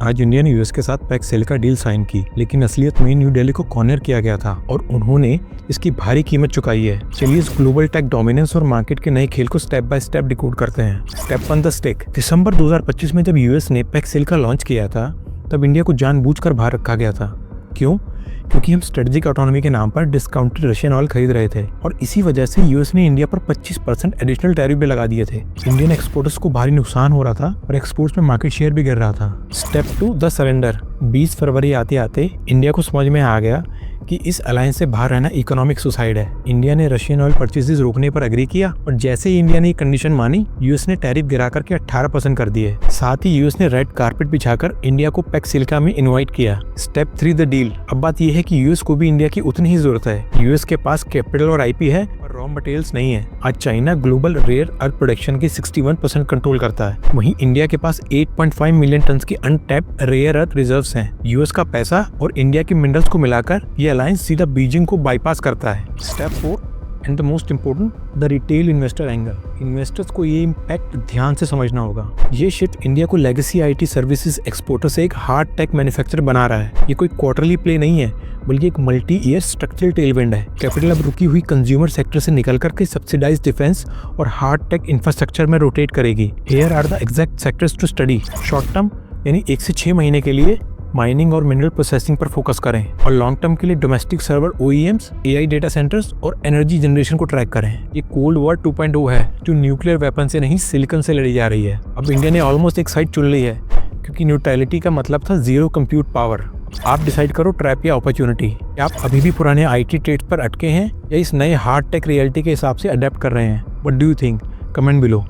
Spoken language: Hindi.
आज इंडिया ने यूएस के साथ पैक्स सेल का डील साइन की, लेकिन असलियत में न्यू दिल्ली को कॉर्नर किया गया था और उन्होंने इसकी भारी कीमत चुकाई है। चलिए इस ग्लोबल टेक डोमिनेंस और मार्केट के नए खेल को स्टेप बाय स्टेप डिकोड करते हैं। Step 1 the stake. दिसंबर 2025 में जब यूएस ने पैक्स सेल का लॉन्च किया था, तब इंडिया को जानबूझकर बाहर रखा गया था। क्यों? क्योंकि हम स्ट्रेटेजिक ऑटोनॉमी के नाम पर डिस्काउंटेड रशियन ऑयल खरीद रहे थे और इसी वजह से यूएस ने इंडिया पर 25% एडिशनल टैरिफ भी लगा दिए थे। इंडियन एक्सपोर्टर्स को भारी नुकसान हो रहा था और एक्सपोर्ट्स में मार्केट शेयर भी गिर रहा था। Step 2 the surrender. 20 फरवरी आते आते इंडिया को समझ में आ गया कि इस अलायंस से बाहर रहना इकोनॉमिक सुसाइड है। इंडिया ने रशियन ऑयल परचेजेस रोकने पर एग्री किया और जैसे ही इंडिया ने ये कंडीशन मानी, यूएस ने टैरिफ गिरा करके 18% कर दिए। साथ ही यूएस ने रेड कारपेट बिछाकर इंडिया को पैक्स सिलिका में इनवाइट किया। Step 3 the deal. अब बात यह है कि यूएस को भी इंडिया की उतनी ही जरूरत है। यूएस के पास कैपिटल और आईपी है और रॉ मटेरियल्स नहीं है। आज China global rare earth production की 61% कंट्रोल करता है, वहीं इंडिया के पास 8.5 मिलियन टन की अनटैप्ड रेयर अर्थ रिजर्व्स हैं। यूएस का पैसा और इंडिया के मिनरल्स को मिलाकर ये अलायंस सीधा बीजिंग को बाईपास करता है। Step 4 and the most important, the retail investor angle. Investors को ये इम्पैक्ट ध्यान से समझना होगा। ये शिफ्ट इंडिया को लेगेसी आईटी सर्विसेज एक्सपोर्टर से एक हार्ड टेक मैन्युफैक्चरर बना रहा है। ये कोई क्वार्टरली प्ले नहीं है, बल्कि एक मल्टी ईयर स्ट्रक्चरल टेलविंड है। कैपिटल अब रुकी हुई कंज्यूमर सेक्टर से निकल करके सब्सिडाइज डिफेंस और हार्ड टेक इंफ्रास्ट्रक्चर में रोटेट करेगी। Here are the exact sectors to study. Short term यानी 1 से 6 महीने के लिए माइनिंग और मिनरल प्रोसेसिंग पर फोकस करें और लॉन्ग टर्म के लिए domestic server OEMs, AI data centres और एनर्जी जनरेशन को ट्रैक करें। ये कोल्ड वॉर 2.0 है, जो न्यूक्लियर वेपन से नहीं सिलिकॉन से लड़ी जा रही है। अब इंडिया ने ऑलमोस्ट एक साइड चुन ली है, क्योंकि न्यूट्रलिटी का मतलब था जीरो कंप्यूट पावर। आप डिसाइड करो, ट्रैप या अपॉर्चुनिटी। क्या आप अभी भी पुराने आईटी ट्रेड्स पर अटके हैं या इस नए हार्ड टेक रियलिटी के हिसाब से अडेप्ट कर रहे हैं? What do you think? Comment below.